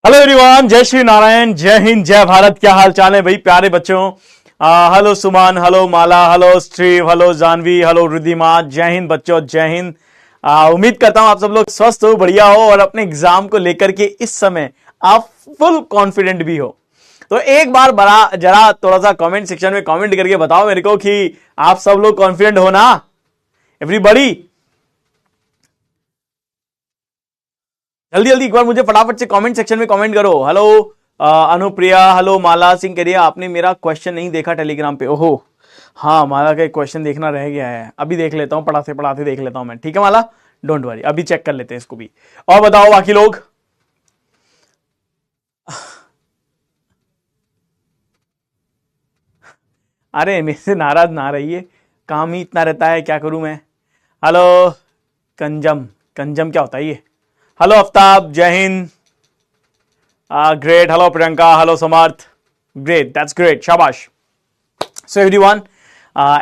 Hello everyone, जय श्री नारायण, जय हिंद, जय भारत। क्या हाल चाल है भाई प्यारे बच्चों। Hello Suman, hello Mala, hello स्ट्रीव, हेलो जानवी, हेलो रिद्धिमा। जय हिंद बच्चों, जय हिंद। उम्मीद करता हूं आप सब लोग स्वस्थ हो, बढ़िया हो और अपने एग्जाम को लेकर के इस समय आप फुल कॉन्फिडेंट भी हो। तो एक बार बड़ा जरा थोड़ा सा कमेंट सेक्शन में कमेंट करके बताओ मेरे को कि आप सब लोग कॉन्फिडेंट हो ना, एवरीबॉडी। जल्दी जल्दी एक बार मुझे फटाफट से कमेंट सेक्शन में कमेंट करो। हेलो अनुप्रिया, हेलो माला सिंह करिया। आपने मेरा क्वेश्चन नहीं देखा टेलीग्राम पे? ओहो, हाँ माला का एक क्वेश्चन देखना रह गया है, अभी देख लेता हूँ, पढ़ाते पढ़ाते देख लेता हूँ मैं। ठीक है माला, डोंट वरी, अभी चेक कर लेते हैं इसको भी। और बताओ बाकी लोग। अरे मेरे से नाराज ना रहिए, काम ही इतना रहता है, क्या करूं मैं। हेलो कंजम, कंजम क्या होता है ये? हेलो आफ्ताब, जय हिंद। Great, hello Priyanka, hello Samarth. Great, that's great, शाबाश। सो एवरीवन,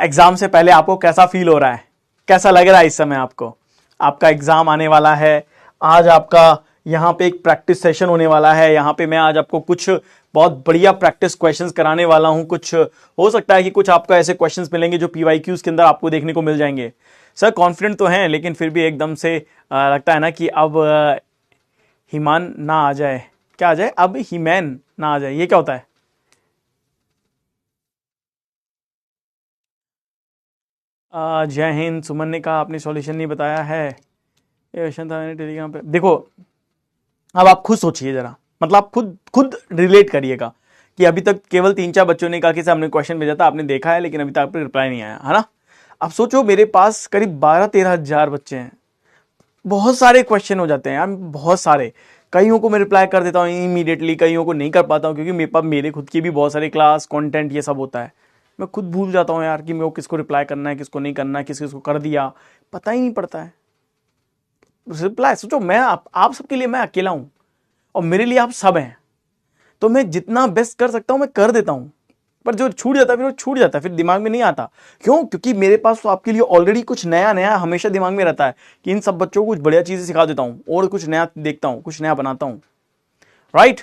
एग्जाम से पहले आपको कैसा फील हो रहा है, कैसा लग रहा है इस समय आपको? आपका एग्जाम आने वाला है, आज आपका यहाँ पे एक प्रैक्टिस सेशन होने वाला है। यहाँ पे मैं आज आपको कुछ बहुत बढ़िया प्रैक्टिस क्वेश्चंस कराने वाला हूँ। कुछ हो सकता है कि कुछ आपको ऐसे क्वेश्चंस मिलेंगे जो पीवाईक्यूज के अंदर आपको देखने को मिल जाएंगे। सर कॉन्फिडेंट तो हैं, लेकिन फिर भी एकदम से लगता है ना कि अब हिमान ना आ जाए। क्या आ जाए? अब हीमैन ना आ जाए, ये क्या होता है? जय हिंद। सुमन ने कहा आपने सॉल्यूशन नहीं बताया है। ये क्वेश्चन था मैंने टेलीग्राम पे, देखो। अब आप खुद सोचिए जरा, मतलब आप खुद खुद रिलेट करिएगा कि अभी तक केवल 3-4 बच्चों ने कहा कि सर हमने क्वेश्चन भेजा था, आपने देखा है, लेकिन अभी तक आपको रिप्लाई नहीं आया है ना। अब सोचो, मेरे पास करीब 12-13 हजार बच्चे हैं। बहुत सारे क्वेश्चन हो जाते हैं यार, बहुत सारे। कईयों को मैं रिप्लाई कर देता हूँ इमीडिएटली, कईयों को नहीं कर पाता हूँ, क्योंकि मेरे पास मेरे खुद की भी बहुत सारे क्लास कंटेंट ये सब होता है। मैं खुद भूल जाता हूँ यार कि मेरे को किसको रिप्लाई करना है, किसको नहीं करना है, किस किसको कर दिया, पता ही नहीं पड़ता है। रिप्लाई सोचो, मैं आप सबके लिए मैं अकेला हूं और मेरे लिए आप सब हैं। तो मैं जितना बेस्ट कर सकता हूं मैं कर देता हूं, पर जो छूट जाता है फिर वो छूट जाता है, फिर दिमाग में नहीं आता। क्यों? क्योंकि मेरे पास तो आपके लिए ऑलरेडी कुछ नया नया हमेशा दिमाग में रहता है कि इन सब बच्चों को कुछ बढ़िया चीजें सिखा देता हूं और कुछ नया देखता हूं, कुछ नया बनाता हूं। राइट।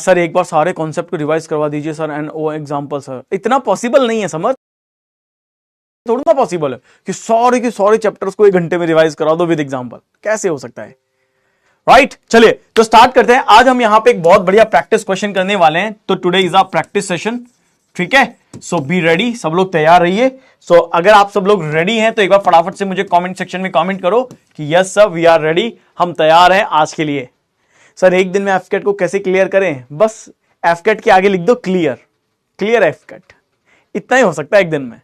सर एक बार सारे कॉन्सेप्ट को रिवाइज करवा दीजिए सर, एंड ओ एग्जाम्पल। सर इतना पॉसिबल नहीं है, समझ, थोड़ा ना पॉसिबल है कि सारे के सारे चैप्टर्स को 1 घंटे में रिवाइज करा दो विद एग्जाम्पल, कैसे हो सकता है? राइट चलिए तो स्टार्ट करते हैं। आज हम यहां पे एक बहुत बढ़िया प्रैक्टिस क्वेश्चन करने वाले हैं, तो today is a practice session. ठीक है, सो बी रेडी, सब लोग तैयार रहिए। सो अगर आप सब लोग रेडी हैं तो एक बार फटाफट से मुझे कमेंट सेक्शन में कमेंट करो कि yes sir we are ready, हम तैयार हैं आज के लिए। सर एक दिन में एफकेट को कैसे क्लियर करें? बस एफकेट के आगे लिख दो क्लियर, क्लियर एफकेट, इतना ही हो सकता है एक दिन में।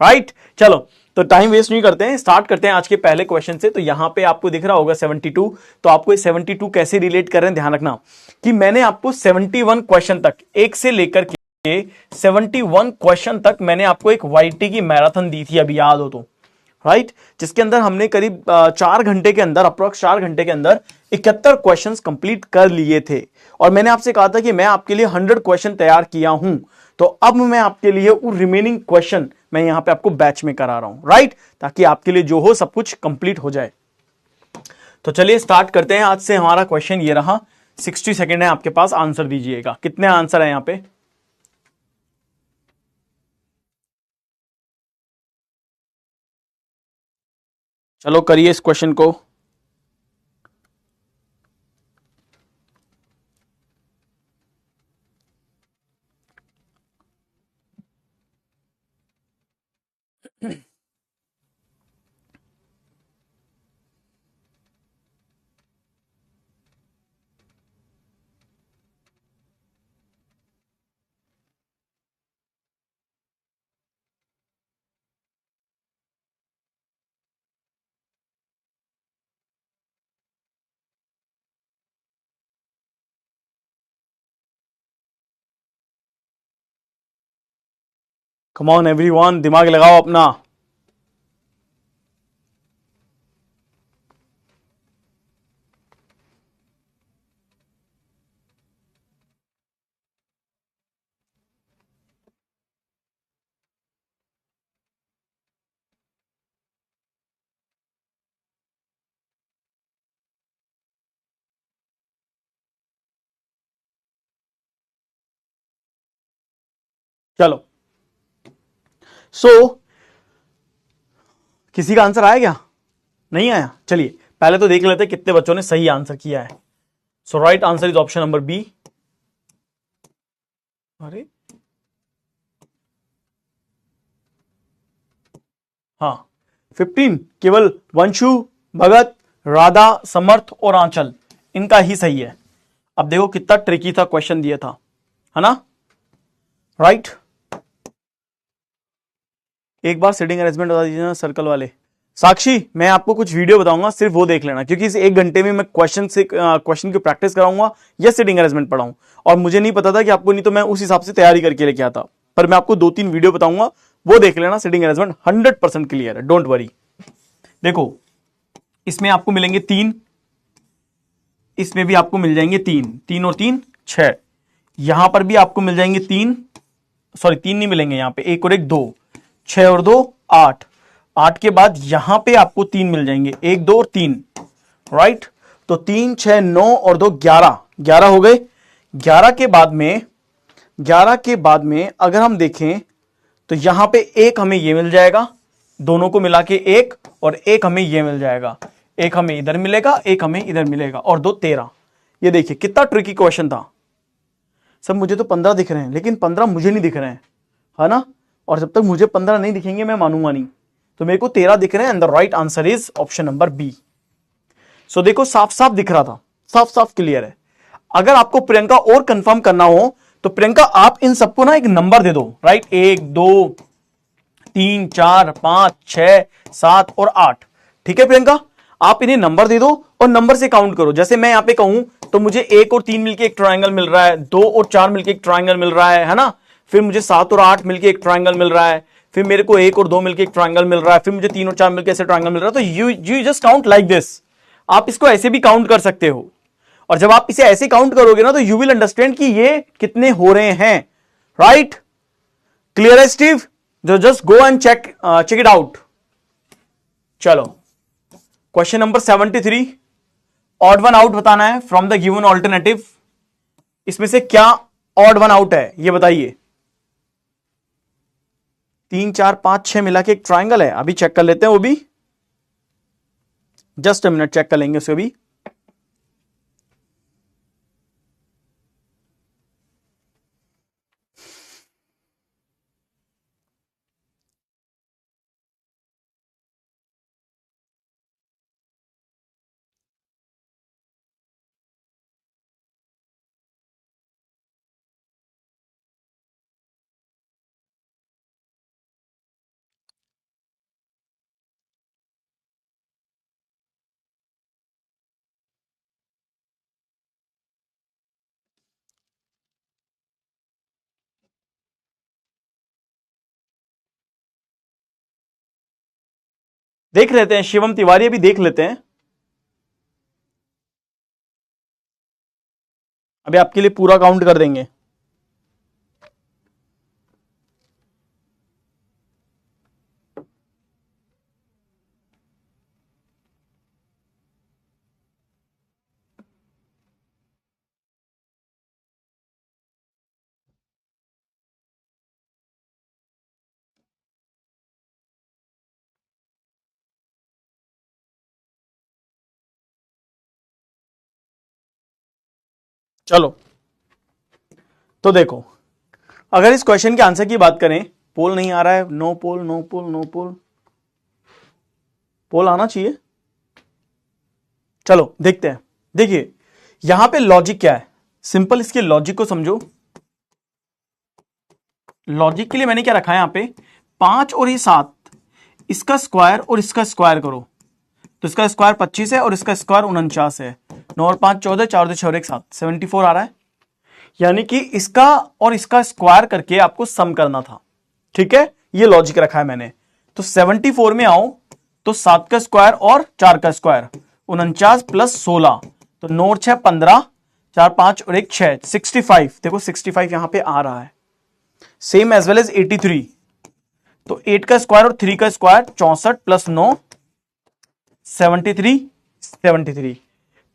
राइट चलो, तो टाइम वेस्ट नहीं करते हैं, स्टार्ट करते हैं आज के पहले क्वेश्चन से। तो यहां पे आपको दिख रहा होगा 72। तो आपको ये 72 कैसे रिलेट कर रहे हैं, ध्यान रखना कि मैंने आपको 71 क्वेश्चन तक, एक से लेकर के 71 क्वेश्चन तक मैंने आपको एक वाईटी की मैराथन दी थी, अभी याद हो तो। राइट, जिसके अंदर हमने करीब 4 घंटे के अंदर, अप्रोक्स 4 घंटे के अंदर 71 क्वेश्चंस कंप्लीट कर लिए थे। और मैंने आपसे कहा था कि मैं आपके लिए 100 क्वेश्चन तैयार किया हूं। तो अब मैं आपके लिए वो रिमेनिंग क्वेश्चन मैं यहां पे आपको बैच में करा रहा हूं, राइट, ताकि आपके लिए जो हो सब कुछ कंप्लीट हो जाए। तो चलिए स्टार्ट करते हैं। आज से हमारा क्वेश्चन ये रहा, 60 सेकेंड है आपके पास, आंसर दीजिएगा। कितने आंसर है यहां पे? चलो करिए इस क्वेश्चन को। कम ऑन एवरीवन, दिमाग लगाओ अपना। चलो सो किसी का आंसर आया क्या? नहीं आया? चलिए पहले तो देख लेते हैं कितने बच्चों ने सही आंसर किया है। So right answer is option number B. अरे हाँ 15 केवल वंशु, भगत, राधा, समर्थ और आंचल, इनका ही सही है। अब देखो कितना ट्रिकी था क्वेश्चन दिया था, है ना? राइट एक बार सीटिंग अरेंजमेंट बता दीजिए ना सर्कल वाले। साक्षी मैं आपको कुछ वीडियो बताऊंगा, सिर्फ वो देख लेना, क्योंकि इस 1 घंटे में मैं क्वेश्चन की प्रैक्टिस कराऊंगा या सीटिंग अरेंजमेंट पढ़ाऊं। और मुझे नहीं पता था कि आपको, नहीं तो मैं उस हिसाब से तैयारी करके लेके आता, पर मैं आपको 2-3 वीडियो बताऊंगा, वो देख लेना। सीटिंग अरेंजमेंट 100% क्लियर है, डोंट वरी। देखो इसमें आपको मिलेंगे 3, इसमें भी आपको मिल जाएंगे 3, 3 और 3 6, यहां पर भी आपको मिल जाएंगे 3, सॉरी 3 नहीं मिलेंगे, यहां पे 1 और 1 2, 6 और 2 8, 8 के बाद यहां पे आपको 3 मिल जाएंगे, 1 2 और 3, राइट? तो 3 6 9 और 2 11, 11 हो गए। 11 के बाद में, 11 के बाद में अगर हम देखें तो यहां पे एक हमें ये मिल जाएगा, दोनों को मिला के 1, और एक हमें ये मिल जाएगा, एक हमें इधर मिलेगा, एक हमें इधर मिलेगा, और 2 13। ये देखिए कितना ट्रिकी क्वेश्चन था। सब मुझे तो 15 दिख रहे हैं, लेकिन 15 मुझे नहीं दिख रहे हैं, है ना? और जब तक मुझे 15 नहीं दिखेंगे मैं मानूंगा नहीं। तो मेरे को 13 दिख रहे हैं, and the right answer is option number B. So देखो साफ साफ दिख रहा था, साफ साफ क्लियर है। अगर आपको प्रियंका और कंफर्म करना हो तो प्रियंका आप इन सबको ना एक नंबर दे दो, राइट? 1 2 3 4 5 6 7 और 8, ठीक है प्रियंका? आप इन्हें नंबर दे दो और नंबर से काउंट करो। जैसे मैं यहां पे कहूं तो मुझे 1 और 3 मिलके एक ट्रायंगल मिल रहा है, 2 और 4 मिलके एक ट्रायंगल मिल रहा है ना? फिर मुझे 7 और 8 मिलके एक ट्रायंगल मिल रहा है, फिर मेरे को 1 और 2 मिलके एक ट्रायंगल मिल रहा है, फिर मुझे 3 और 4 मिलके ऐसे ट्रायंगल मिल रहा है। तो you just count like this. आप इसको ऐसे भी काउंट कर सकते हो, और जब आप इसे ऐसे काउंट करोगे ना तो यू विल अंडरस्टैंड कि ये कितने हो रहे हैं, राइट? क्लियर है स्टीव? जो just go and check it out. चलो question number 73, odd one out बताना है फ्रॉम द गिवन ऑल्टरनेटिव। इसमें से क्या ऑड वन आउट है ये बताइए। 3 4 5 6 मिला के एक ट्राइंगल है, अभी चेक कर लेते हैं वो भी, जस्ट अ मिनट चेक कर लेंगे उसे भी। देख लेते हैं, शिवम तिवारी अभी देख लेते हैं। अभी आपके लिए पूरा काउंट कर देंगे। चलो तो देखो, अगर इस क्वेश्चन के आंसर की बात करें, पोल नहीं आ रहा है, नो पोल नो पोल नो पोल, पोल आना चाहिए। चलो देखते हैं। देखिए यहां पे लॉजिक क्या है, सिंपल इसके लॉजिक को समझो। लॉजिक के लिए मैंने क्या रखा है यहां पे, 5 और ये 7, इसका स्क्वायर और इसका स्क्वायर करो तो इसका स्क्वायर 25 है और इसका स्क्वायर 49 है। 9 और 5 14, 4 2 6 और 1 7, 74 आ रहा है। यानी कि इसका और इसका स्क्वायर करके आपको सम करना था, ठीक है? ये लॉजिक रखा है मैंने। तो 74 में आओ तो 7 का स्क्वायर और 4 का स्क्वायर 49 प्लस 16, तो 9 और 6 15, 4 5 और 1 6, 65। देखो 65 यहां पे आ रहा है। सेम एज वेल एज 83, तो 8 का स्क्वायर और 3 का स्क्वायर 64 प्लस 9 73, 73।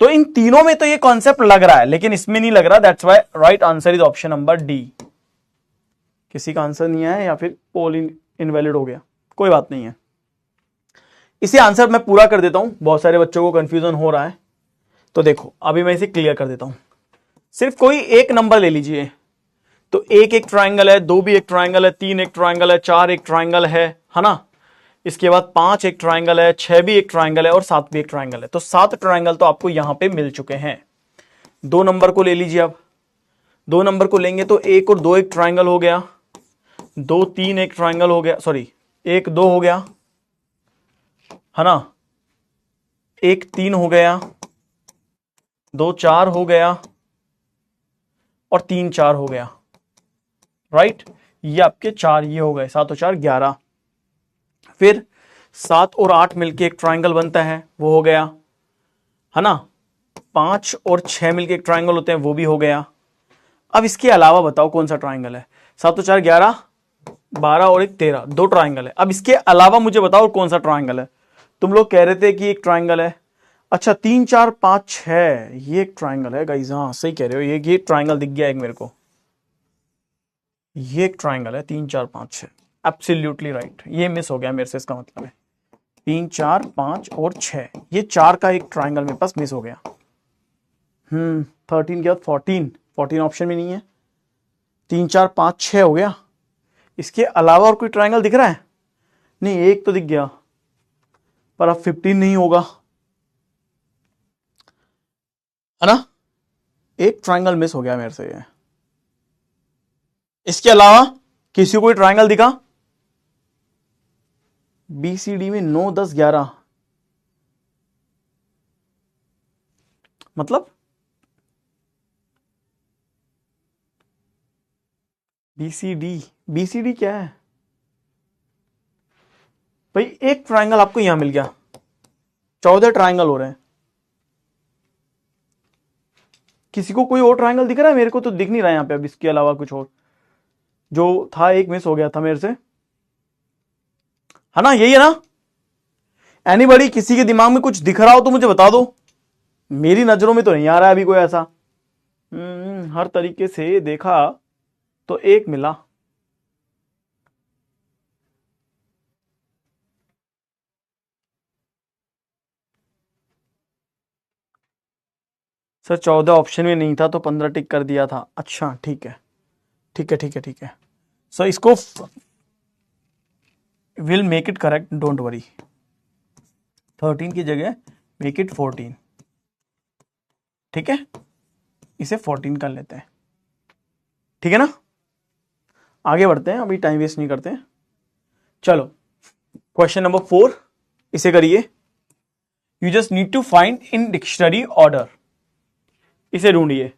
तो इन तीनों में तो ये कॉन्सेप्ट लग रहा है, लेकिन इसमें नहीं लग रहा। That's why right answer is option number D. किसी का आंसर नहीं आया या फिर पोल इनवैलिड हो गया, कोई बात नहीं है। इसे आंसर मैं पूरा कर देता हूं, बहुत सारे बच्चों को कंफ्यूजन हो रहा है। तो देखो अभी मैं इसे क्लियर कर देता हूं। सिर्फ कोई एक नंबर ले लीजिए, तो एक एक ट्राइंगल है, 2 भी एक ट्राइंगल है, 3 एक ट्राइंगल है, 4 एक ट्राइंगल है ना। इसके बाद 5 एक ट्राइंगल है, 6 भी एक ट्राइंगल है और 7 भी एक ट्राइंगल है। तो 7 ट्राइंगल तो आपको यहां पे मिल चुके हैं। 2 नंबर को ले लीजिए। अब 2 नंबर को लेंगे तो 1 और 2 एक ट्राइंगल हो गया, 2 3 एक ट्राइंगल हो गया, सॉरी 1 2 हो गया है ना, 1 3 हो गया, 2 4 हो गया और 3 4 हो गया, राइट। ये आपके 4 ये हो गए, 7 और 4 11। फिर 7 और 8 मिलके एक ट्राइंगल बनता है, वो हो गया है ना। 5 और 6 मिलके एक ट्राइंगल होते हैं, वो भी हो गया। अब इसके अलावा बताओ कौन सा ट्राइंगल है। 7 और 4 11, 12 और 1 13, 2 ट्राइंगल है। अब इसके अलावा मुझे बताओ कौन सा ट्राइंगल है। तुम लोग कह रहे थे कि एक ट्राइंगल है, अच्छा 3 4 5 6 ये एक ट्राइंगल है गाइस, हाँ सही कह रहे हो, ये ट्राइंगल दिख गया एक मेरे को, ये एक ट्राइंगल है 3 4 5 6, एब्सोल्युटली राइट। ये मिस हो गया मेरे से, इसका मतलब है 3 4 5 और 6, ये 4 का एक ट्राइंगल मेरे पास मिस हो गया। 13 के बाद 14 ऑप्शन में नहीं है। 3 4 5 6 हो गया। इसके अलावा और कोई ट्राइंगल दिख रहा है? नहीं, एक तो दिख गया, पर अब 15 नहीं होगा है ना। एक ट्राइंगल मिस हो गया मेरे से ये। इसके अलावा किसी को कोई ट्राइंगल दिखा? BCD में 9 10 11, मतलब BCD क्या है भाई? एक ट्राइंगल आपको यहां मिल गया, 14 ट्राइंगल हो रहे हैं। किसी को कोई और ट्राइंगल दिख रहा है? मेरे को तो दिख नहीं रहा है यहां पे। अब इसके अलावा कुछ और जो था, एक मिस हो गया था मेरे से, है ना, यही है ना। एनीबॉडी, किसी के दिमाग में कुछ दिख रहा हो तो मुझे बता दो। मेरी नजरों में तो नहीं आ रहा है अभी कोई ऐसा। हर तरीके से देखा तो एक मिला। सर 14 ऑप्शन में नहीं था तो 15 टिक कर दिया था। अच्छा ठीक है ठीक है ठीक है ठीक है। सो इसको will make it correct, don't worry. 13 की जगह मेक इट 14, ठीक है, इसे 14 कर लेते हैं, ठीक है ना। आगे बढ़ते हैं, अभी टाइम वेस्ट नहीं करते हैं। चलो क्वेश्चन नंबर 4, इसे करिए। You just need to find in dictionary order, इसे ढूंढिए।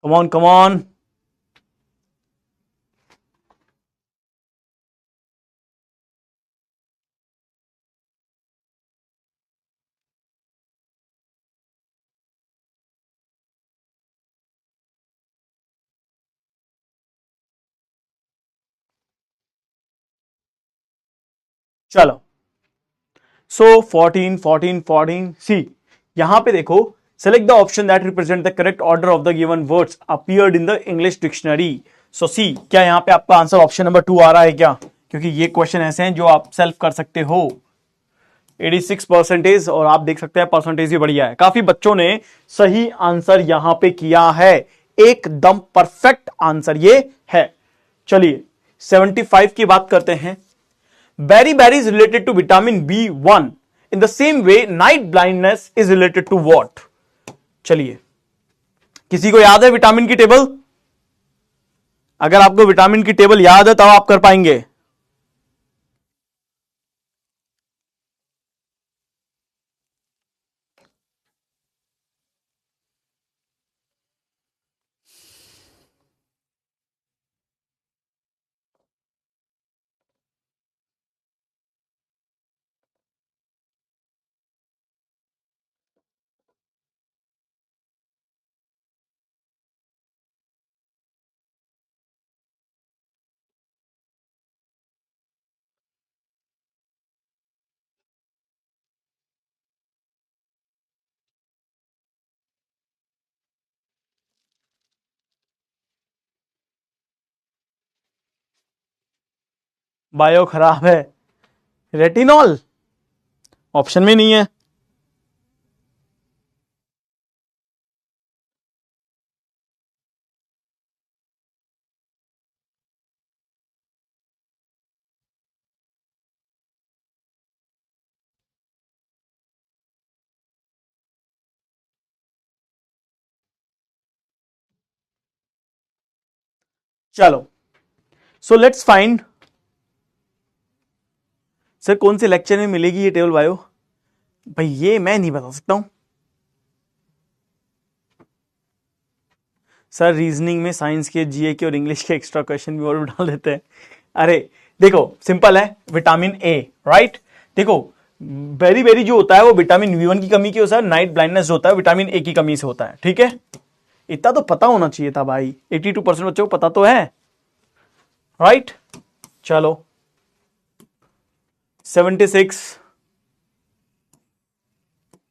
Come on come on. चलो सो 14 14 14 सी, यहां पे देखो, select the option that represent the correct order of the given words appeared in the English dictionary. So see, क्या यहां पे आपका आंसर ऑप्शन नंबर 2 आ रहा है क्या? क्योंकि ये क्वेश्चन ऐसे हैं जो आप सेल्फ कर सकते हो। 86% और आप देख सकते हैं परसेंटेज भी बढ़िया है। काफी बच्चों ने सही आंसर यहां पे किया है, एकदम परफेक्ट आंसर ये है। चलिए 75 की बात करते हैं। Beriberi is related to vitamin B1. In the same way, night blindness is related to what? चलिए, किसी को याद है विटामिन की टेबल? अगर आपको विटामिन की टेबल याद है तब आप कर पाएंगे. बायो खराब है. रेटिनॉल ऑप्शन में नहीं है. चलो, सो लेट्स फाइंड. सर कौन से लेक्चर में मिलेगी ये टेबल बायो? भाई ये मैं नहीं बता सकता हूं सर. रीजनिंग में साइंस के, जीए के और इंग्लिश के एक्स्ट्रा क्वेश्चन भी और भी डाल देते हैं. अरे देखो सिंपल है. Vitamin A, right. देखो बेरी बेरी जो होता है वो विटामिन बी वन की कमी की होता है. नाइट ब्लाइंडनेस जो होता है विटामिन ए की कमी से होता है. ठीक है, इतना तो पता होना चाहिए था भाई. 82% बच्चों को पता तो है, राइट. चलो 76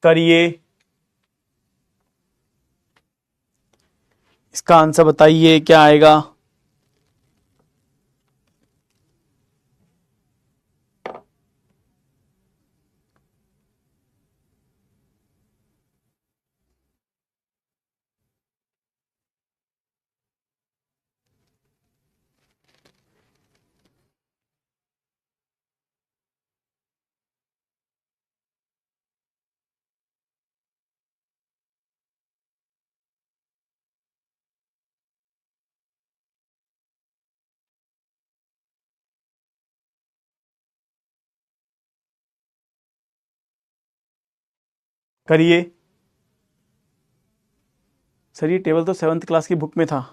करिए. इसका आंसर बताइए क्या आएगा. करिए. सर ये टेबल तो 7th क्लास की बुक में था.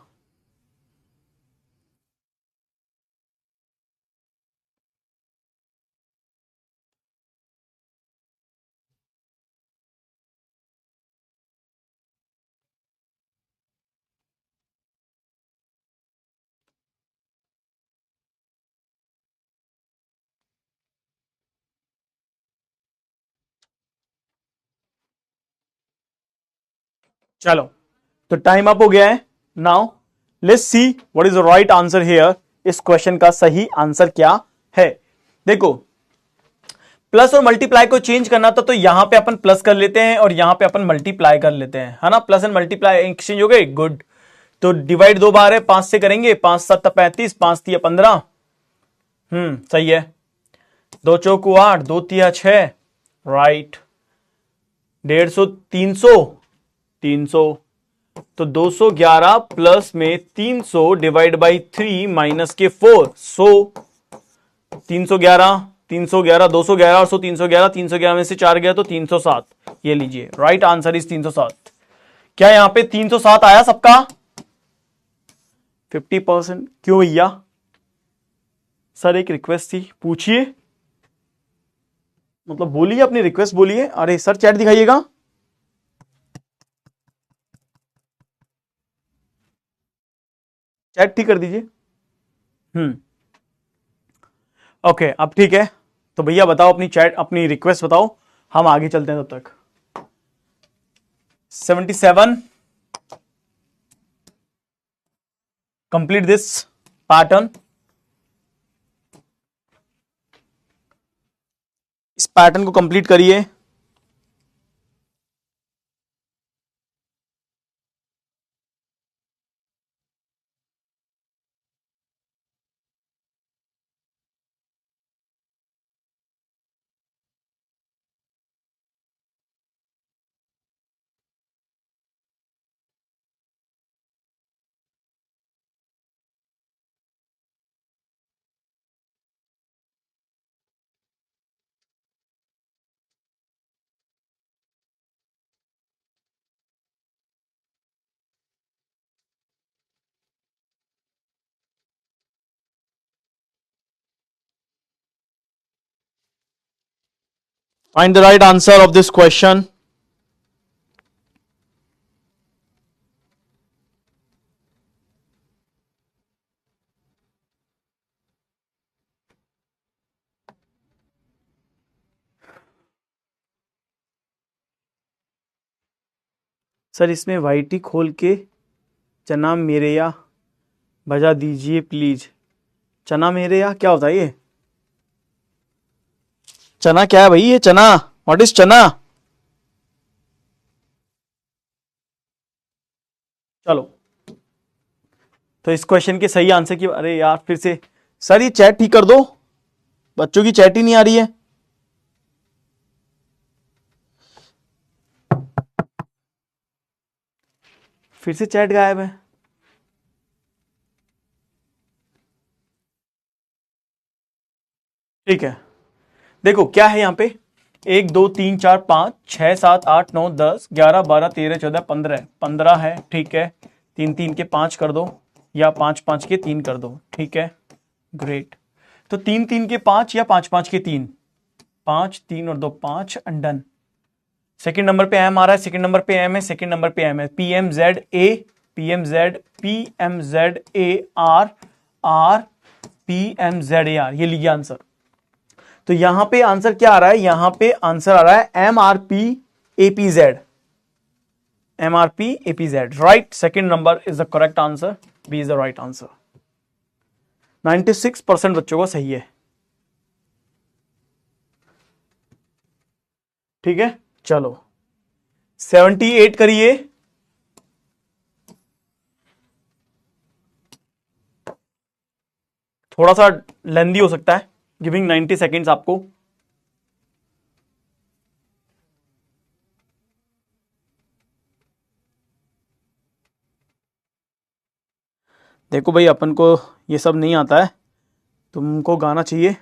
चलो तो टाइम अप हो गया है. Now let's see what is the right answer here. इस क्वेश्चन का सही आंसर क्या है? देखो प्लस और मल्टीप्लाई को चेंज करना था तो यहां पे अपन प्लस कर लेते हैं और यहां पे अपन मल्टीप्लाई कर लेते हैं, है ना. प्लस एंड मल्टीप्लाई एक्सचेंज हो गए. गुड. तो डिवाइड 2 बार है, 5 से करेंगे. 5 7 35, 5 3 15. सही है. 2 चौक 8, 2 3 6, राइट. 150 300 300. तो 211 प्लस में 300 डिवाइड बाई 3 माइनस के 4, 100. 311 311 211 और 100 311. 311 में से 4 गया तो 307. ये लीजिए राइट आंसर इज 307. क्या यहां पे 307 आया सबका? 50%. क्यों भैया? सर एक रिक्वेस्ट थी, पूछिए. मतलब बोलिए, अपनी रिक्वेस्ट बोलिए. अरे सर चैट दिखाइएगा. चैट ठीक कर दीजिए. ओके अब ठीक है. तो भैया बताओ अपनी चैट, अपनी रिक्वेस्ट बताओ, हम आगे चलते हैं तब तक. 77. Complete this pattern. इस पैटर्न को कंप्लीट करिए. Find the right answer of this question. Sir इसमें वाईटी खोल के चना मेरे या बजा दीजिए प्लीज। चना मेरे या क्या होता है ये? चना क्या है भाई ये? चना, व्हाट इज चना? चलो, तो इस क्वेश्चन के सही आंसर की, अरे यार फिर से सर ये चैट ठीक कर दो, बच्चों की चैट ही नहीं आ रही है। फिर से चैट गायब है। ठीक है, देखो क्या है यहाँ पे, 1 2 3 4 5 6 7 8 9 10 11 12 13 14 15 है। ठीक है, 3 3 के 5 कर दो या 5 5 के 3 कर दो। ठीक है, ग्रेट। तो 3 3 के 5 या 5 5 के 3, 5 3 और 2 5, डन। सेकंड नंबर पे एम आ रहा है, सेकंड नंबर पे एम है, सेकंड नंबर पे एम है। P M Z A, P M Z A R, R P M Z A R, ये लीजिए आंसर। तो यहां पे आंसर क्या आ रहा है? यहां पे आंसर आ रहा है M R P A P Z, M R P A P Z, right. Second number is the correct answer, B is the right answer. 96% बच्चों को सही है। ठीक है, चलो 78 करिए। थोड़ा सा लेंदी हो सकता है, गिविंग 90 सेकेंड्स आपको। देखो भाई अपन को ये सब नहीं आता है, तुमको गाना चाहिए।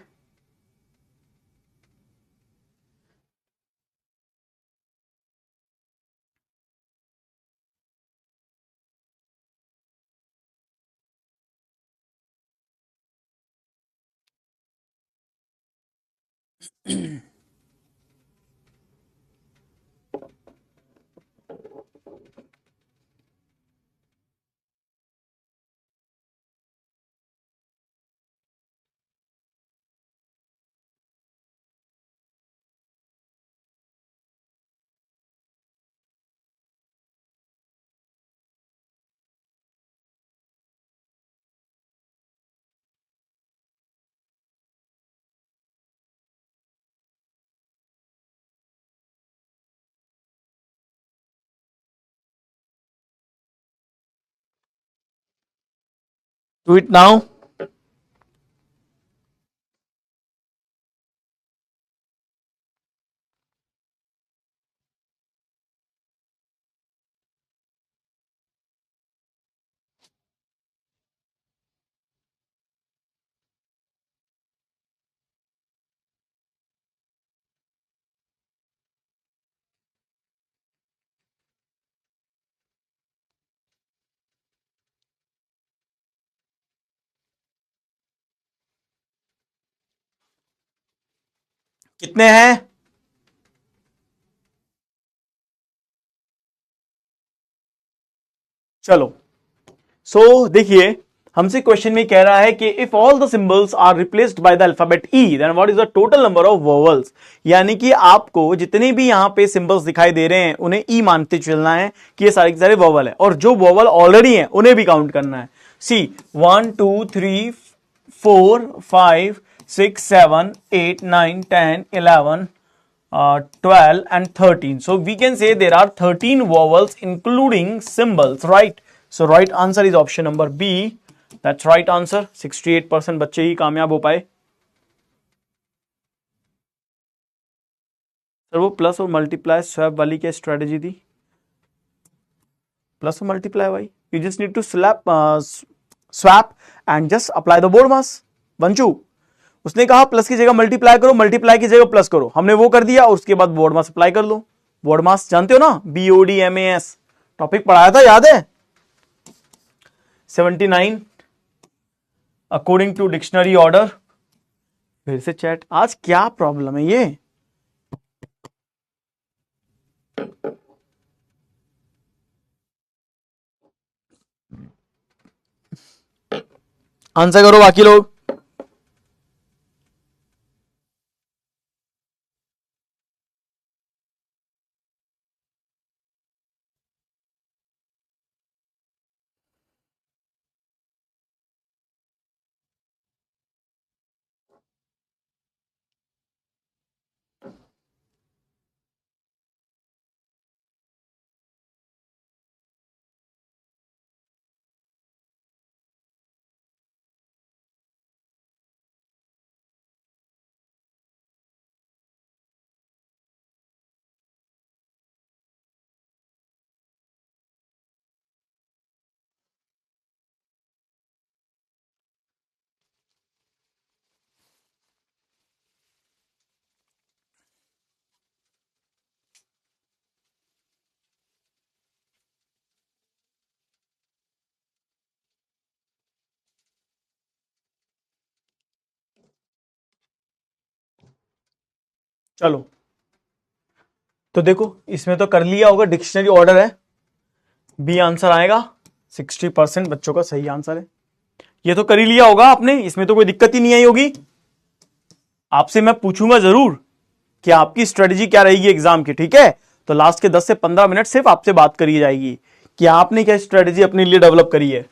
Do it now. कितने हैं? चलो, सो देखिए हमसे क्वेश्चन में कह रहा है कि if all the symbols are replaced by the alphabet E then what is the total number of vowels. यानी कि आपको जितने भी यहां पे सिंबल्स दिखाई दे रहे हैं उन्हें ई मानते चलना है कि ये सारे के सारे वोवल है, और जो वोवल ऑलरेडी है उन्हें भी काउंट करना है। सी 1 2 3 4 5 6 7 8 9 10 11 12 and 13. So we can say there are 13 vowels including symbols, right? So right answer is option number B. That's right answer. 68% बच्चे ही कामयाब हो पाए। सर वो प्लस और मल्टीप्लाई स्वैप वाली क्या स्ट्रेटेजी थी? प्लस और मल्टीप्लाई भाई, you just need to swap and just apply the board mass. बंचू उसने कहा प्लस की जगह मल्टीप्लाई करो, मल्टीप्लाई की जगह प्लस करो, हमने वो कर दिया और उसके बाद बोर्ड मास अप्लाई कर लो। बोर्ड मास जानते हो ना, BODMAS टॉपिक पढ़ाया था, याद है? 79 अकॉर्डिंग टू डिक्शनरी ऑर्डर। फिर से चैट, आज क्या प्रॉब्लम है ये? आंसर करो बाकी लोग। चलो तो देखो, इसमें तो कर लिया होगा, डिक्शनरी ऑर्डर है, बी आंसर आएगा। 60% बच्चों का सही आंसर है। ये तो कर ही लिया होगा आपने, इसमें तो कोई दिक्कत ही नहीं आई होगी। आपसे मैं पूछूंगा जरूर कि आपकी स्ट्रेटजी क्या रहेगी एग्जाम की, ठीक है? तो लास्ट के 10 से 15 मिनट सिर्फ आपसे बात करी जाएगी कि आपने क्या स्ट्रेटजी अपने लिए डेवलप करी है।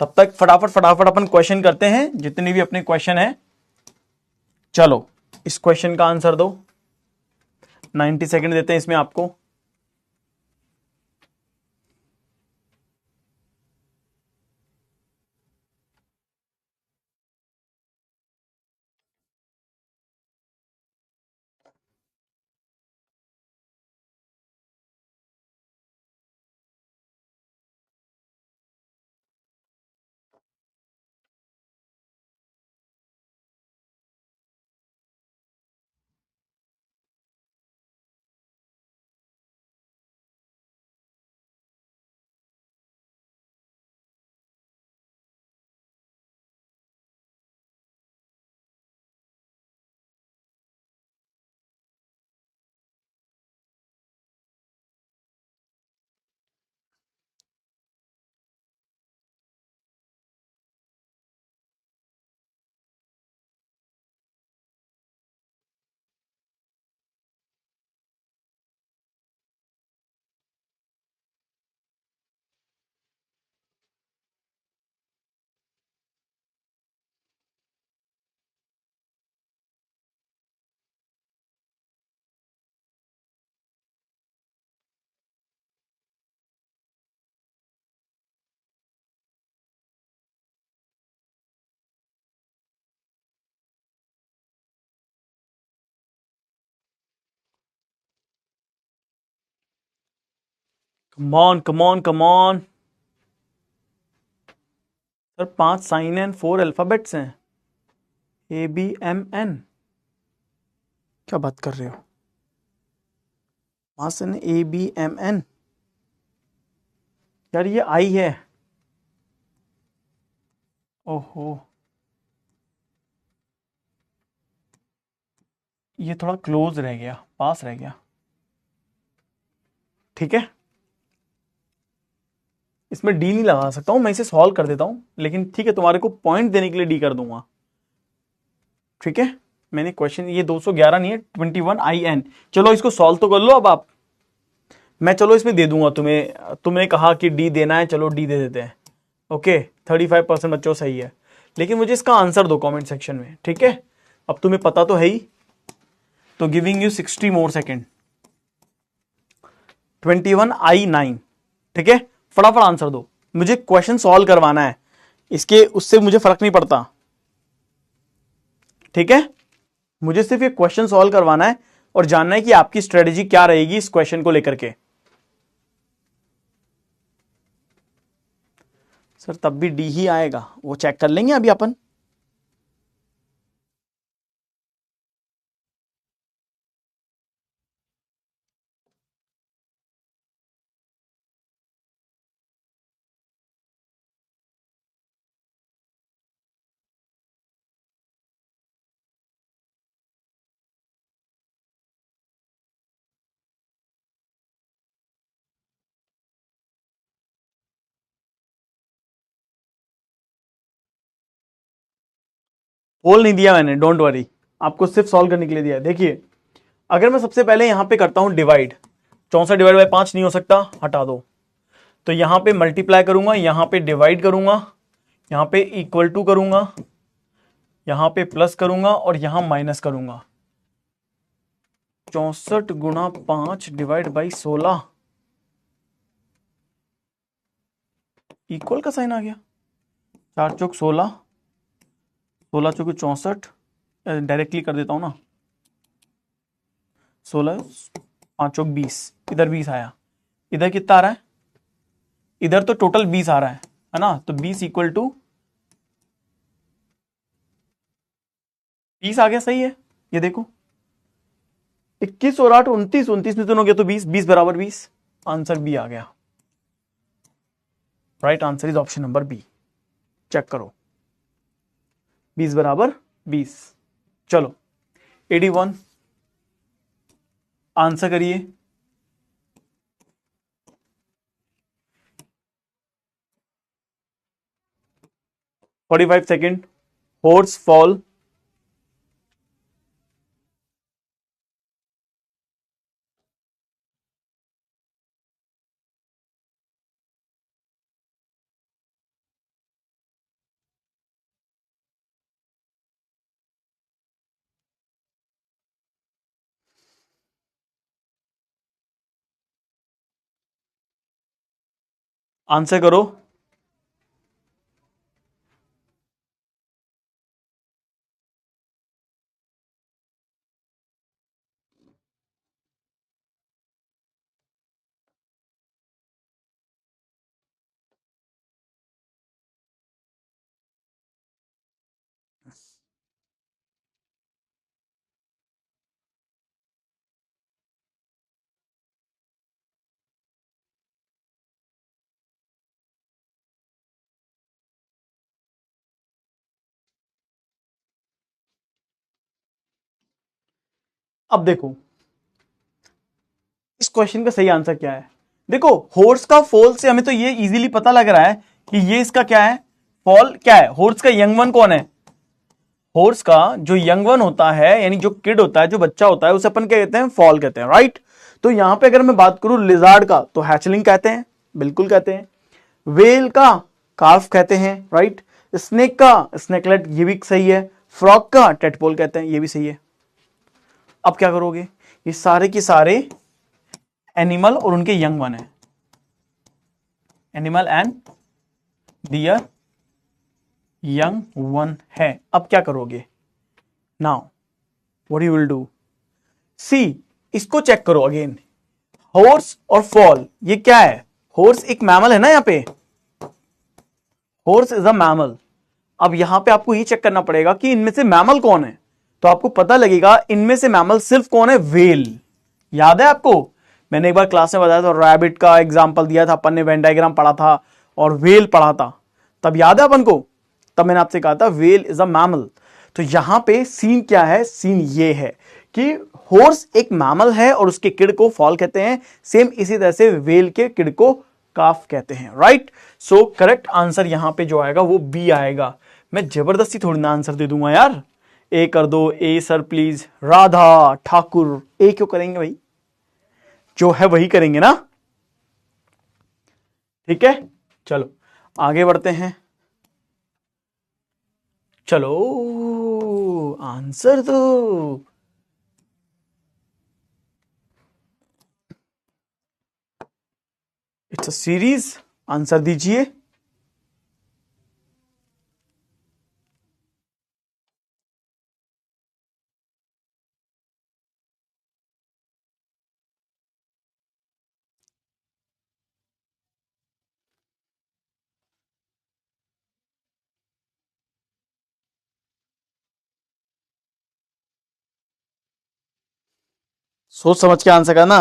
तब तक फटाफट फटाफट अपन क्वेश्चन करते हैं, जितने भी अपने क्वेश्चन है। चलो इस क्वेश्चन का आंसर दो। 90 सेकंड देते हैं इसमें आपको। Come on come on come on sir, 5 sign and 4 alphabets हैं, ABMN। क्या बात कर रहे हो? 5 साइन ABMN, यार ये आई है। ओहो, ये थोड़ा क्लोज रह गया, पास रह गया। ठीक है, इसमें डी नहीं लगा सकता हूं, मैं इसे सॉल्व कर देता हूं, लेकिन ठीक है, तुम्हारे को पॉइंट देने के लिए डी कर दूंगा। ठीक है, मैंने क्वेश्चन, ये 211 नहीं है, 21IN। चलो इसको सॉल्व तो कर लो अब आप। मैं चलो इसमें दे दूंगा तुम्हें, तुमने कहा कि डी देना है, चलो डी दे देते हैं। ओके, 35% बच्चों सही है, लेकिन मुझे इसका आंसर दो कमेंट सेक्शन में, ठीक है? अब तुम्हें पता तो है ही, तो giving you 60 more second. 21I9, ठीक है? फटाफट आंसर दो, मुझे क्वेश्चन सॉल्व करवाना है, इसके उससे मुझे फर्क नहीं पड़ता। ठीक है, मुझे सिर्फ ये क्वेश्चन सॉल्व करवाना है और जानना है कि आपकी स्ट्रेटेजी क्या रहेगी इस क्वेश्चन को लेकर के। सर तब भी डी ही आएगा, वो चेक कर लेंगे अभी अपन। होल नहीं दिया मैंने, डोंट वरी, आपको सिर्फ सॉल्व करने के लिए दिया है। देखिए अगर मैं सबसे पहले यहां पे करता हूं डिवाइड, 64 डिवाइड बाय 5 नहीं हो सकता, हटा दो। तो यहां पे मल्टीप्लाई करूंगा, यहां पे डिवाइड करूंगा, यहां पे इक्वल टू करूंगा, यहां पे प्लस करूंगा और यहां माइनस करूंगा। 64 गुणा 5 डिवाइड बाई 16 इक्वल का साइन आ गया। 4 चौक 16, 16 चौक 64, डायरेक्टली कर देता हूं ना, 16 5 चौक 20, इधर 20 आया, इधर कितना आ रहा है, इधर तो टोटल 20 आ रहा है ना, तो 20 इक्वल टू 20 आ गया, सही है। ये देखो 21 और 8 29, 29 में दोनों गया तो 20, 20 बराबर 20, आंसर बी आ गया। Right answer is option number B. Check करो, 20 बराबर 20। चलो 81 आंसर करिए। 45 सेकेंड। हॉर्स फॉल, आंसर करो। अब देखो इस क्वेश्चन का सही आंसर क्या है। देखो हॉर्स का फॉल से हमें तो ये इजीली पता लग रहा है कि ये इसका क्या है, फॉल क्या है। हॉर्स का यंग वन कौन है, हॉर्स का जो यंग वन होता है यानी जो किड होता है, जो बच्चा होता है, उसे अपन क्या कहते हैं, फॉल कहते हैं, राइट। तो यहां पे अगर मैं बात करूं लिजार्ड का तो हैचलिंग कहते हैं, बिल्कुल कहते हैं। वेल का काफ कहते हैं, राइट। स्नेक का स्नेकलेट, ये भी सही है। फ्रॉग का टेटपोल कहते हैं, ये भी सही है। अब क्या करोगे, ये सारे के सारे एनिमल और उनके यंग वन है, animal and deer young one है। अब क्या करोगे, now what you will do, see इसको चेक करो अगेन, हॉर्स और फॉल ये क्या है, हॉर्स एक मैमल है ना, यहां पे हॉर्स इज अ मैमल। अब यहां पे आपको ये चेक करना पड़ेगा कि इनमें से मैमल कौन है, तो आपको पता लगेगा इनमें से मैमल सिर्फ कौन है, वेल। याद है आपको, मैंने एक बार क्लास में बताया था, रैबिट का एग्जांपल दिया था अपन ने, वेन डायग्राम पढ़ा था और वेल पढ़ा था, तब याद है अपन को, तब मैंने आपसे कहा था वेल इज अ मैमल। तो यहां पे सीन क्या है, सीन ये है कि हॉर्स एक मैमल है और उसके किड को फॉल कहते हैं, सेम इसी तरह से वेल के किड को काफ कहते हैं, राइट। सो करेक्ट आंसर यहां पे जो आएगा वो बी आएगा। मैं जबरदस्ती थोड़ी ना आंसर दे दूंगा यार, ए कर दो, ए सर प्लीज, राधा ठाकुर, ए क्यों करेंगे भाई, जो है वही करेंगे ना, ठीक है। चलो आगे बढ़ते हैं, चलो आंसर दो। इट्स अ सीरीज, आंसर दीजिए। सोच समझ के आंसर करना।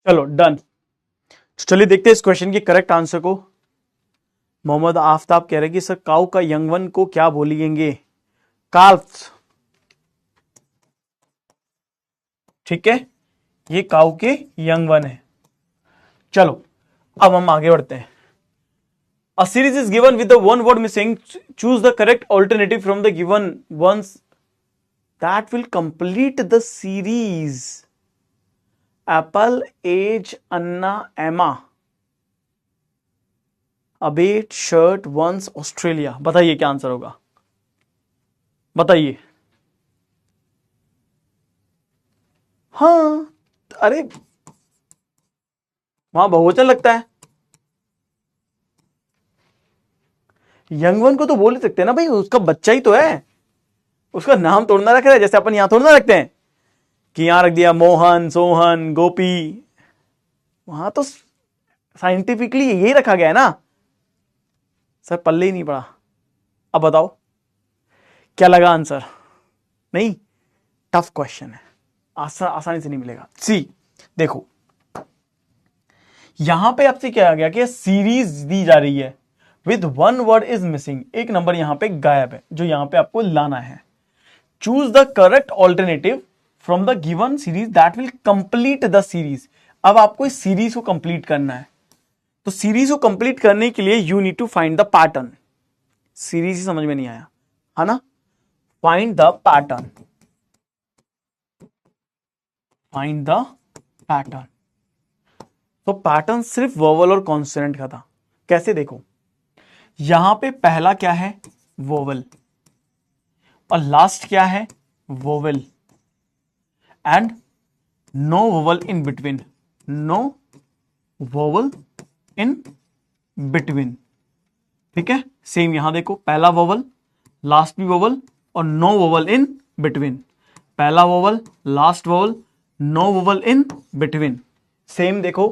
चलो डन। चलिए देखते हैं इस क्वेश्चन के करेक्ट आंसर को। मोहम्मद आफ्ताब कह रहे कि सर काउ का यंग वन को क्या बोलेंगे? काल्फ। ठीक है, ये काउ के यंग वन है। चलो अब हम आगे बढ़ते हैं। A series is given with the one word missing. Choose the correct alternative from the given ones that will complete the series. Apple, age, Anna, Emma. Abate, shirt, once, Australia. बताइए क्या answer होगा, बताइए। हाँ, अरे वहां बहुवचन लगता है। यंग वन को तो बोल ही सकते हैं ना भाई, उसका बच्चा ही तो है, उसका नाम थोड़ा ना रख रहे हैं, जैसे अपन यहां थोड़ा ना रखते हैं कि यहां रख दिया मोहन, सोहन, गोपी। वहां तो साइंटिफिकली यही रखा गया है ना। सर पल्ले ही नहीं पड़ा। अब बताओ क्या लगा आंसर? नहीं, टफ क्वेश्चन है, आसानी से नहीं मिलेगा। सी देखो, यहां पे आपसे क्या आ गया कि सीरीज दी जा रही है with one word is missing, एक नंबर यहां पे गायब है जो यहां पे आपको लाना है। Choose the correct alternative from the given series that will complete the series. अब आपको इस सीरीज को कंप्लीट करना है, तो सीरीज को कंप्लीट करने के लिए you need to find the pattern. Series ही समझ में नहीं आया है ना? Find the pattern, find the pattern. तो पैटर्न सिर्फ वोवल और कॉन्सोनेंट का था। कैसे? देखो, यहां पे पहला क्या है? वोवल, और लास्ट क्या है? Vowel, and no vowel in between, no vowel in between. ठीक है, सेम यहां देखो, पहला वोवल, लास्ट भी वोवल, और नो वोवल इन बिटवीन। पहला vowel, last vowel, no vowel in between. Same देखो,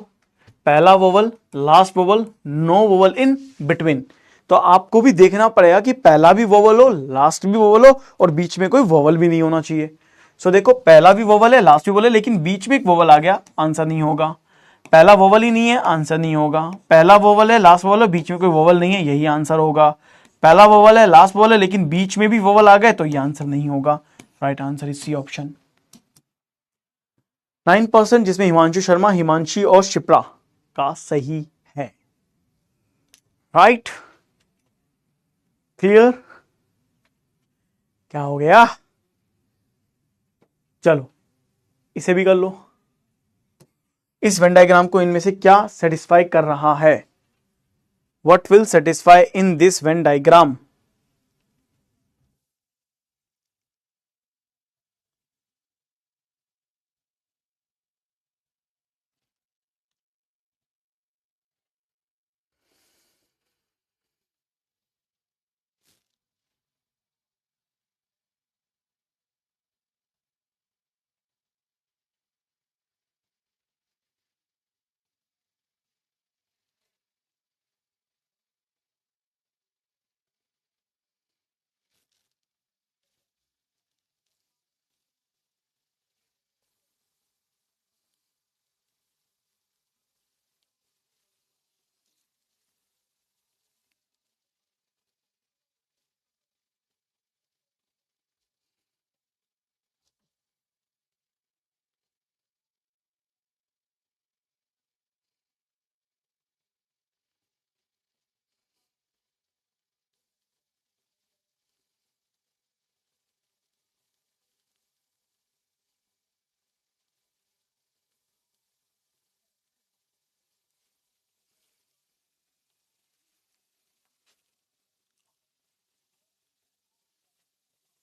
पहला vowel, last vowel, no vowel in between. तो आपको भी देखना पड़ेगा कि पहला भी वोवल हो, लास्ट भी वोवल हो, और बीच में कोई वोवल भी नहीं होना चाहिए। सो देखो, पहला भी वोवल है, लास्ट भी वोवल है, लेकिन बीच में एक वोवल आ गया, आंसर नहीं होगा। पहला वोवल ही नहीं है, आंसर नहीं होगा। पहला वोवल है, लास्ट वोवल है, बीच में कोई वोवल नहीं है, यही आंसर होगा। पहला वोवल है, लास्ट वोवल है, लेकिन बीच में भी वोवल आ गए, तो ये आंसर नहीं होगा। Right answer is C option. 9%, जिसमें हिमांशु शर्मा, हिमांशी और शिप्रा का सही है। Right, clear? क्या हो गया? चलो इसे भी कर लो। इस वेन डायग्राम को इनमें से क्या सेटिस्फाई कर रहा है? What will satisfy in this Venn diagram?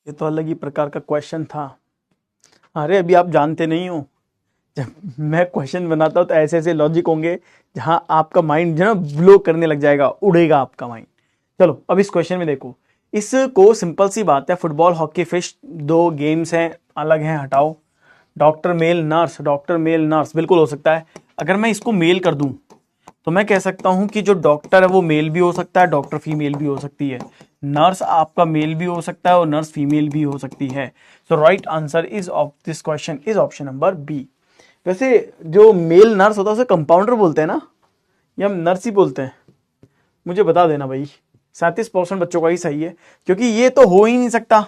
ये तो अलग ही प्रकार का क्वेश्चन था। अरे अभी आप जानते नहीं हो, जब मैं क्वेश्चन बनाता हूं तो ऐसे ऐसे लॉजिक होंगे जहां आपका माइंड जो है ना ब्लो करने लग जाएगा, उड़ेगा आपका माइंड। चलो अब इस क्वेश्चन में देखो, इसको सिंपल सी बात है, फुटबॉल, हॉकी, फिश, दो गेम्स हैं, अलग हैं, हटाओ। Doctor, male, nurse, doctor, male, nurse, बिल्कुल हो सकता है। अगर मैं इसको मेल कर दूं तो मैं कह सकता हूं कि जो डॉक्टर है वो मेल भी हो सकता है, डॉक्टर फीमेल भी हो सकती है, नर्स आपका मेल भी हो सकता है और नर्स फीमेल भी हो सकती है। So right answer is of this question is option number B. वैसे जो मेल नर्स होता है उसे कंपाउंडर बोलते हैं ना, या हम नर्स ही बोलते हैं? मुझे बता देना भाई। 37% बच्चों का ही सही है, क्योंकि ये तो हो ही नहीं सकता।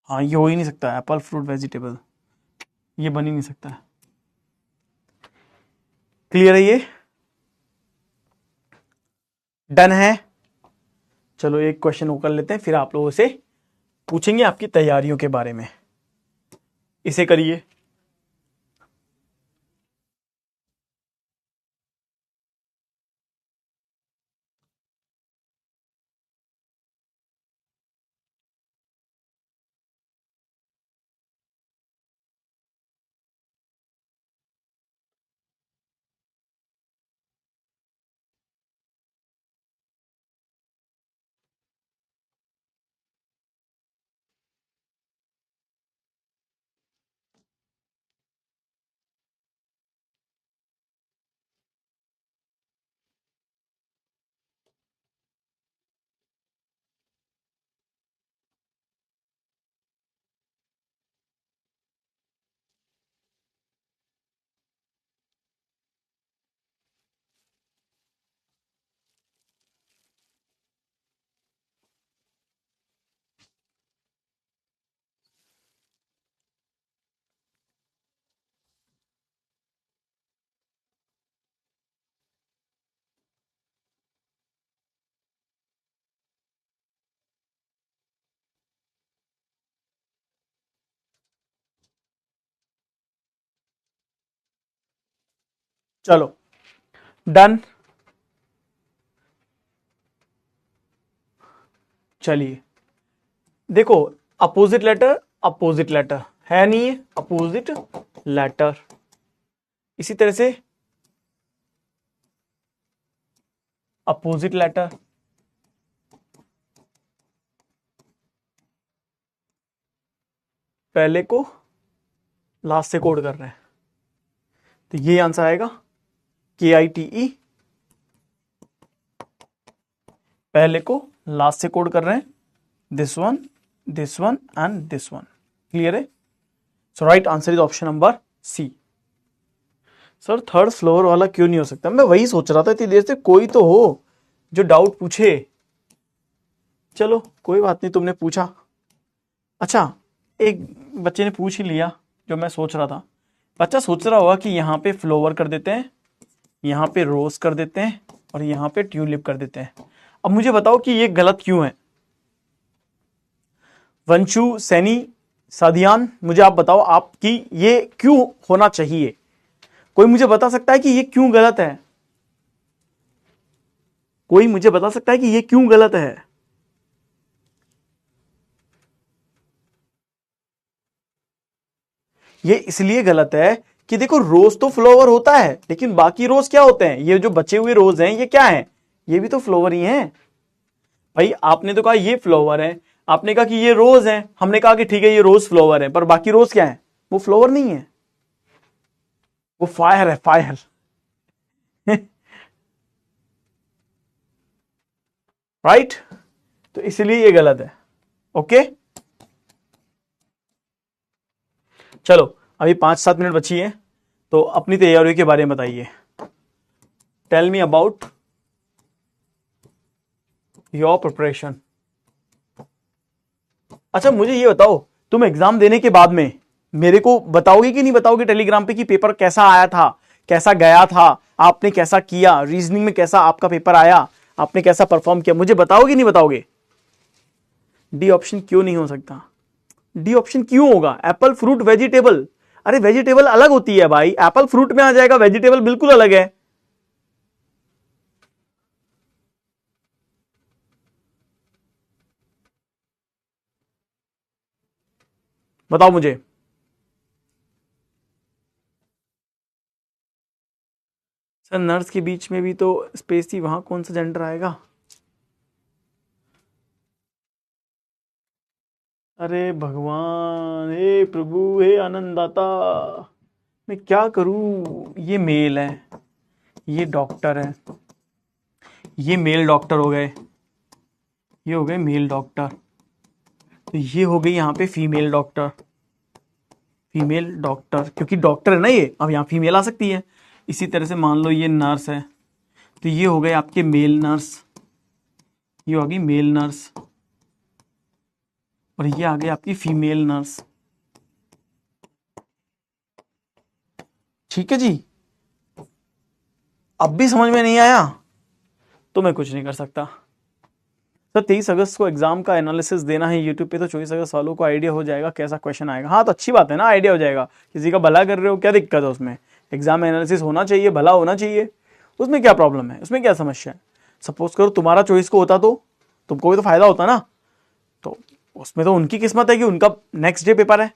हाँ, ये हो ही नहीं सकता, एप्पल फ्रूट वेजिटेबल, ये बन ही नहीं सकता। क्लियर है ये? डन है। चलो एक क्वेश्चन वो कर लेते हैं, फिर आप लोगों से पूछेंगे आपकी तैयारियों के बारे में। इसे करिए। चलो डन। चलिए देखो, अपोजिट लेटर है नहीं है, अपोजिट लेटर। इसी तरह से अपोजिट लेटर, पहले को लास्ट से कोड कर रहे हैं, तो ये आंसर आएगा KITE। पहले को लास्ट से कोड कर रहे हैं, this one and this one. Clear है? So right answer is option number C। Sir third floor वाला क्यों नहीं हो सकता? मैं वही सोच रहा था इतनी देर से, कोई तो हो जो डाउट पूछे। चलो कोई बात नहीं, तुमने पूछा। अच्छा, एक बच्चे ने पूछ ही लिया जो मैं सोच रहा था। बच्चा सोच रहा होगा कि यहाँ पे फ्लोवर कर देते हैं, यहाँ पे रोज कर देते हैं, और यहाँ पे ट्यूलिप कर देते हैं। अब मुझे बताओ कि ये गलत क्यों है? वंशु, सैनी, सादियान, मुझे आप बताओ आपकी ये क्यों होना चाहिए? कोई मुझे बता सकता है कि ये क्यों गलत है? कोई मुझे बता सकता है कि ये क्यों गलत है? ये इसलिए गलत है कि देखो, रोज तो फ्लावर होता है, लेकिन बाकी रोज क्या होते हैं? ये जो बचे हुए रोज हैं ये क्या है? ये भी तो फ्लावर ही हैं भाई। आपने तो कहा ये फ्लावर है, आपने कहा कि ये रोज है, हमने कहा कि ठीक है ये रोज फ्लावर है, पर बाकी रोज क्या है? वो फ्लावर नहीं है, वो फायर है, फायर। राइट? तो इसलिए ये गलत है। ओके, चलो अभी 5-7 मिनट बची है, तो अपनी तैयारियों के बारे में बताइए। Tell me about your preparation. अच्छा मुझे ये बताओ, तुम एग्जाम देने के बाद में मेरे को बताओगे कि नहीं बताओगे टेलीग्राम पे कि पेपर कैसा आया था, कैसा गया था, आपने कैसा किया, रीजनिंग में कैसा आपका पेपर आया, आपने कैसा परफॉर्म किया? मुझे बताओगे नहीं बताओगे? डी ऑप्शन क्यों नहीं हो सकता? डी ऑप्शन क्यों होगा? एप्पल फ्रूट वेजिटेबल, अरे वेजिटेबल अलग होती है भाई, एप्पल फ्रूट में आ जाएगा, वेजिटेबल बिल्कुल अलग है। बताओ मुझे। सर नर्स के बीच में भी तो स्पेस थी, वहां कौन सा जेंडर आएगा? अरे भगवान, हे प्रभु, हे आनंददाता, मैं क्या करूं? ये मेल है, ये डॉक्टर है, ये मेल डॉक्टर हो गए, ये हो गए मेल डॉक्टर, तो ये हो गई यहाँ पे फीमेल डॉक्टर, फीमेल डॉक्टर क्योंकि डॉक्टर है ना ये, अब यहाँ फीमेल आ सकती है। इसी तरह से मान लो ये नर्स है, तो ये हो गए आपके मेल नर्स, ये होगी मेल नर्स, और ये आ गई आपकी फीमेल नर्स। ठीक है जी, अब भी समझ में नहीं आया तो मैं कुछ नहीं कर सकता। सर 23 अगस्त को एग्जाम का एनालिसिस देना है यूट्यूब पे, तो 24 अगस्त वालों को आइडिया हो जाएगा कैसा क्वेश्चन आएगा। हाँ तो अच्छी बात है ना, आइडिया हो जाएगा, किसी का भला कर रहे हो, क्या दिक्कत है उसमें। एग्जाम एनालिसिस होना चाहिए, भला होना चाहिए, उसमें क्या प्रॉब्लम है, उसमें क्या समस्या है। सपोज करो तुम्हारा चॉइस को होता तो तुमको भी तो फायदा होता ना, तो उसमें तो उनकी किस्मत है कि उनका नेक्स्ट डे पेपर है।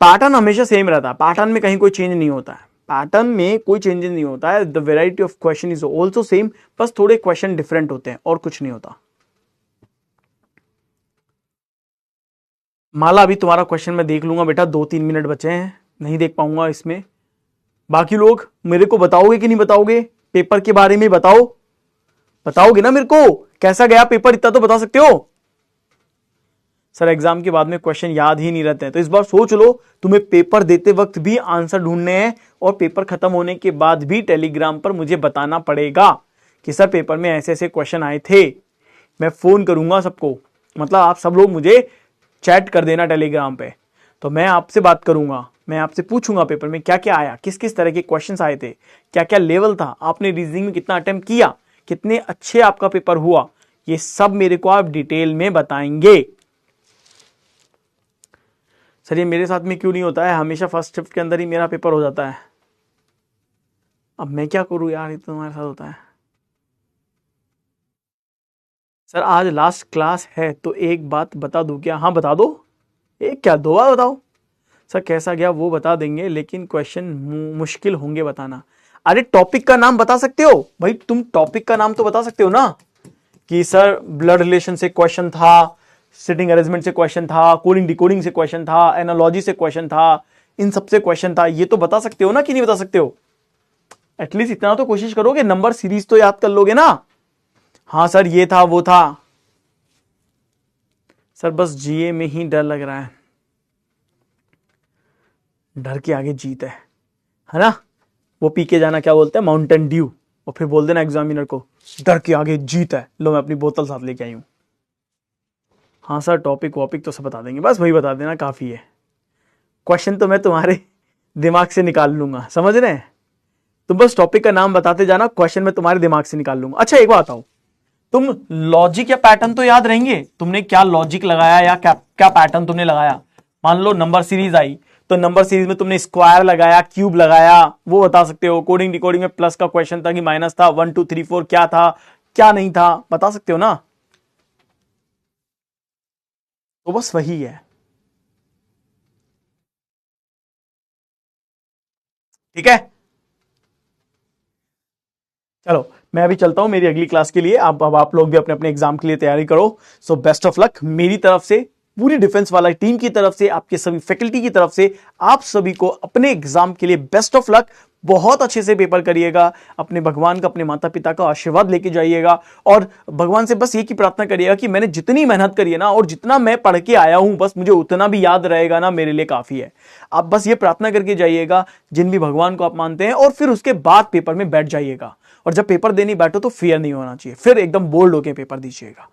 पैटर्न हमेशा सेम रहता है, पैटर्न में कहीं कोई चेंज नहीं होता है, पैटर्न में कोई चेंज नहीं होता है। The variety of question is also same, बस थोड़े क्वेश्चन डिफरेंट होते हैं और कुछ नहीं होता। माला अभी तुम्हारा क्वेश्चन मैं देख लूंगा बेटा, 2-3 मिनट बचे हैं, नहीं देख पाऊंगा इसमें। बाकी लोग मेरे को बताओगे कि नहीं बताओगे, पेपर के बारे में बताओ, बताओगे ना मेरे को कैसा गया पेपर, इतना तो बता सकते हो। सर एग्जाम के बाद में क्वेश्चन याद ही नहीं रहते हैं, तो इस बार सोच लो, तुम्हें पेपर देते वक्त भी आंसर ढूंढने हैं और पेपर खत्म होने के बाद भी टेलीग्राम पर मुझे बताना पड़ेगा कि सर पेपर में ऐसे ऐसे क्वेश्चन आए थे। मैं फोन करूंगा सबको, मतलब आप सब लोग मुझे चैट कर देना टेलीग्राम पे, तो मैं आपसे बात करूंगा, मैं आपसे पूछूंगा पेपर में क्या क्या आया, किस किस तरह के क्वेश्चंस आए थे, क्या क्या लेवल था, आपने रीजनिंग में कितना अटेम्प्ट किया, कितने अच्छे आपका पेपर हुआ, ये सब मेरे को आप डिटेल में बताएंगे। सर ये मेरे साथ में क्यों नहीं होता है, हमेशा फर्स्ट शिफ्ट के अंदर ही मेरा पेपर हो जाता है। अब मैं क्या करूं यार, ये तो तुम्हारे साथ होता है। सर आज लास्ट क्लास है तो एक बात बता दूं क्या। हाँ बता दो, एक क्या 2 बार बताओ। सर कैसा गया वो बता देंगे, लेकिन क्वेश्चन मुश्किल होंगे बताना। अरे टॉपिक का नाम बता सकते हो भाई, तुम टॉपिक का नाम तो बता सकते हो ना, कि सर ब्लड रिलेशन से क्वेश्चन था, सिटिंग अरेंजमेंट से क्वेश्चन था, कोडिंग डिकोडिंग से क्वेश्चन था, एनालॉजी से क्वेश्चन था, इन सब से क्वेश्चन था, ये तो बता सकते हो ना कि नहीं बता सकते हो। एटलीस्ट इतना तो कोशिश करोगे, नंबर सीरीज तो याद कर लोगे ना। हाँ सर ये था वो था। सर बस जीए में ही डर लग रहा है, डर के आगे जीत है ना। वो पी के जाना, क्या बोलते हैं, माउंटेन ड्यू, और फिर बोल देना एग्जामिनर को डर के आगे जीत है, लो मैं अपनी बोतल साथ लेके आई हूं। हाँ सर टॉपिक वॉपिक तो सब बता देंगे, बस वही बता देना काफी है। क्वेश्चन तो मैं तुम्हारे दिमाग से निकाल लूंगा, समझ रहे हैं। तुम बस टॉपिक का नाम बताते जाना, क्वेश्चन मैं तुम्हारे दिमाग से निकाल लूंगा। अच्छा एक बात बताओ, तुम लॉजिक या पैटर्न तो याद रहेंगे, तुमने क्या लॉजिक लगाया या क्या क्या पैटर्न तुमने लगाया। मान लो नंबर सीरीज आई, तो नंबर सीरीज में तुमने स्क्वायर लगाया, क्यूब लगाया, वो बता सकते हो। कोडिंग डिकोडिंग में प्लस का क्वेश्चन था कि माइनस था, 1 2 3 4 क्या था क्या नहीं था, बता सकते हो ना। तो बस वही है, ठीक है। चलो मैं अभी चलता हूं मेरी अगली क्लास के लिए, अब आप लोग भी अपने अपने एग्जाम के लिए तैयारी करो। सो बेस्ट ऑफ लक मेरी तरफ से, पूरी डिफेंस वाला टीम की तरफ से, आपके सभी फैकल्टी की तरफ से, आप सभी को अपने एग्जाम के लिए बेस्ट ऑफ लक। बहुत अच्छे से पेपर करिएगा, अपने भगवान का, अपने माता पिता का आशीर्वाद लेके जाइएगा, और भगवान से बस ये की प्रार्थना करिएगा कि मैंने जितनी मेहनत करी है ना, और जितना मैं पढ़ के आया हूं, बस मुझे उतना भी याद रहेगा ना, मेरे लिए काफी है। आप बस ये प्रार्थना करके जाइएगा जिन भी भगवान को आप मानते हैं, और फिर उसके बाद पेपर में बैठ जाइएगा। और जब पेपर देने बैठो तो फियर नहीं होना चाहिए, फिर एकदम बोल्ड होकर पेपर दीजिएगा।